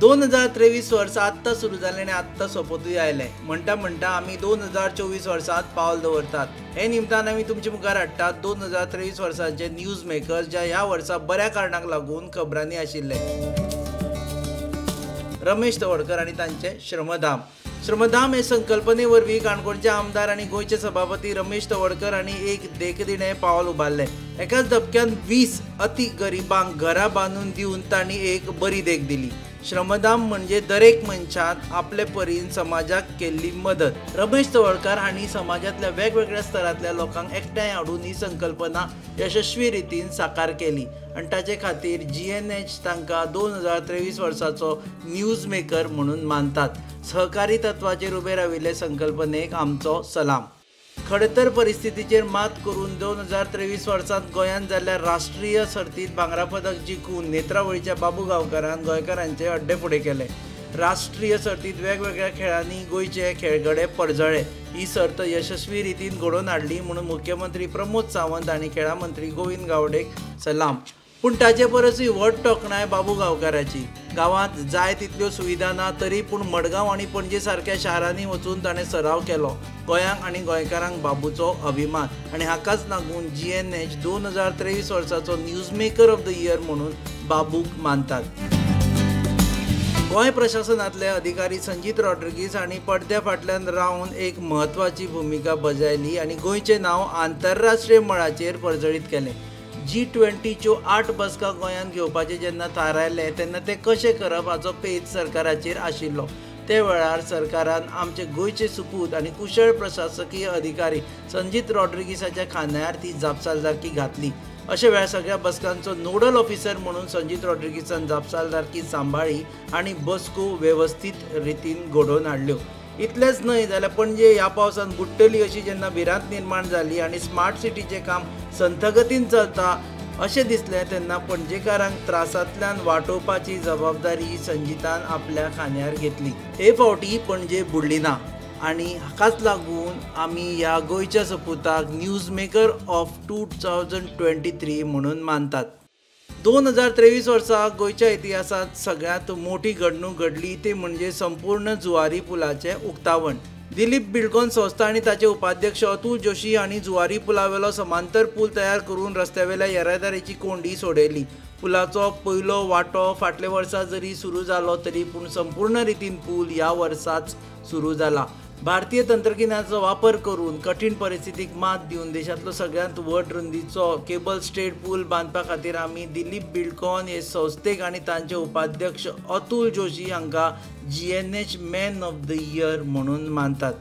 2023 वर्ष आत्ता सुरू जालें आनी आत्ता सोंपतूय आयलें. म्हणटा म्हणटा आमी 2024 वर्सांत पावल दवरतात. हे निमतान आमी तुमचे मुखार हाडटात 2023 वर्साचे न्यूज मेकर्स जे ह्या वर्सा बऱ्या कारणाक लागून खबरांनी आशिल्ले. रमेश तवडकर आनी तांचे श्रमधाम. श्रमधाम हे संकल्पने वरवीं काणकोणचे आमदार आनी गोंयचे सभापती रमेश तवडकर हांणी एक देखदिणें पावल उबारलें. एकाच धपक्यान 20 अति गरिबांक घरां बांदून दिवन तांणी एक बरी देख दिली. श्रमधाम म्हणजे दरेक मनशान आपले परीन समाजाक केल्ली मदत. रमेश तवडकर हांणी समाजांतल्या वेगवेगळ्या स्तरांतल्या लोकांक एकठांय हाडून ही संकल्पना यशस्वी रितीन साकार केली आनी ताचे खातीर GNH तांकां 2023 वर्साचो न्यूज मेकर म्हणून मानतात. सहकारी तत्वाचेर उबे राविल्ले संकल्पनेक आमचो सलाम. खडतर परिस्थितीचेर मात करून 2023 वर्सांत गोंयांत जाल्ल्या राष्ट्रीय सर्तींत भांगरा पदक जिखून नेत्रावळीच्या बाबू गांवकारान गोंयकारांचे अड्डे फुडें केले. राष्ट्रीय सर्तींत वेगवेगळ्या खेळांनी गोंयचे खेळगडे परजळे. ही सर्त यशस्वी रितीन घडोवन हाडली म्हणून मुख्यमंत्री प्रमोद सावंत आनी खेळा मंत्री गोविंद गावडेक सलाम. पूण ताचे परसूय व्हड तोखणाय बाबू गांवकाराची. गांवांत जाय तितल्यो सुविधा ना तरी पूण मडगांव आनी पणजे सारक्या शारांनी वचून ताणें सराव केलो. गोंयांक आनी गोंयकारांक बाबूचो अभिमान आनी हाकाच लागून GNH 2023 वर्साचो news maker of the year म्हणून बाबूक मानतात. गोंय प्रशासनांतले अधिकारी संजीत रॉड्रिगीस हांणी पडद्या फाटल्यान रावन एक म्हत्वाची भुमिका बजायली आनी गोंयचें नांव आंतरराष्ट्रीय मळाचेर परजळीत केलें. G20च्यो 8 बसका गोंयांत घेवपाचे जेन्ना थारायले तेन्ना ते कशें करप हाचो पेच सरकाराचेर आशिल्लो. ते वेळार सरकारान आमचे गोंयचे सुपूत आनी कुशळ प्रशासकीय अधिकारी संजीत रॉड्रिगीसाच्या खांद्यार ती जापसालदारकी घातली. अशे वेळार सगळ्या बसकांचो नोडल ऑफिसर म्हणून संजीत रॉड्रिगीसान जापसालदारकी सांबाळ्ळी आनी बसको वेवस्थीत रितीन घडोवन हाडल्यो. इतलेंच न्हय जाल्यार पणजे ह्या पावसान बुडटली अशी जेन्ना भिरांत निर्माण जाली आनी स्मार्ट सिटीचें काम संथगतीन चलता अशें दिसलें तेन्ना पणजेकारांक त्रासांतल्यान वाटोवपाची जबाबदारी संजीतान आपल्या खांद्यार घेतली. हे फावटी पणजे बुडली ना आनी हाकाच लागून आमी ह्या गोंयच्या सपुताक न्यूज मेकर ऑफ 2023 म्हणून मानतात. 2023 वर्सा गोंयच्या इतिहासांत सगळ्यांत मोठी घडणूक घडली ती म्हणजे संपूर्ण जुवारी पुलाचें उक्तावण. दिलीप बिल्डकॉन संस्था आनी ताचे उपाध्यक्ष अतुल जोशी हांणी जुवारी पुलावेलो समांतर पूल तयार करून रस्त्यावेल्या येरादारीची कोंडी सोडयली. पुलाचो पयलो वांटो फाटल्या वर्सा जरी सुरू जालो तरी पूण संपूर्ण रितीन पूल ह्या वर्साच सुरू जाला. भारतीय तंत्रगिन्यानाचो वापर करून कठीण परिस्थितीक मात दिवन देशांतलो सगळ्यांत व्हड रुंदीचो केबल स्टेट पूल बांदपा खातीर आमी दिलीप बिल्डकॉन हे संस्थेक आनी तांचे उपाध्यक्ष अतुल जोशी हांकां GNH man of the year म्हणून मानतात.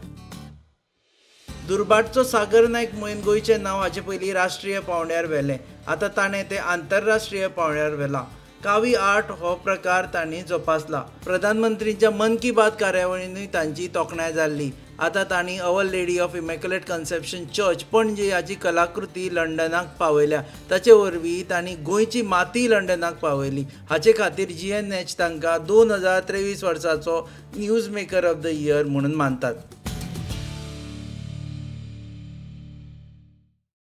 दुर्भाटचो सागर नायक मोहीन गोंयचें नांव हाचे पयलीं राष्ट्रीय पावंड्यार व्हेलें. आतां ताणें तें आंतरराष्ट्रीय पावंड्यार व्हेलां. कावी आर्ट हो प्रकार तांणी जोपासला. प्रधानमंत्रींच्या मन की बात कार्यावळींनी तांची तोखणाय जाल्ली. आतां तांणी our lady of immaculate conception church पणजे हाची कलाकृती लंडनाक पावयल्या. ताचे वरवीं तांणी गोंयची माती लंडनाक पावयली. हाचे खातीर GNH तांकां 2023 वर्साचो news maker of the year म्हणून मानतात.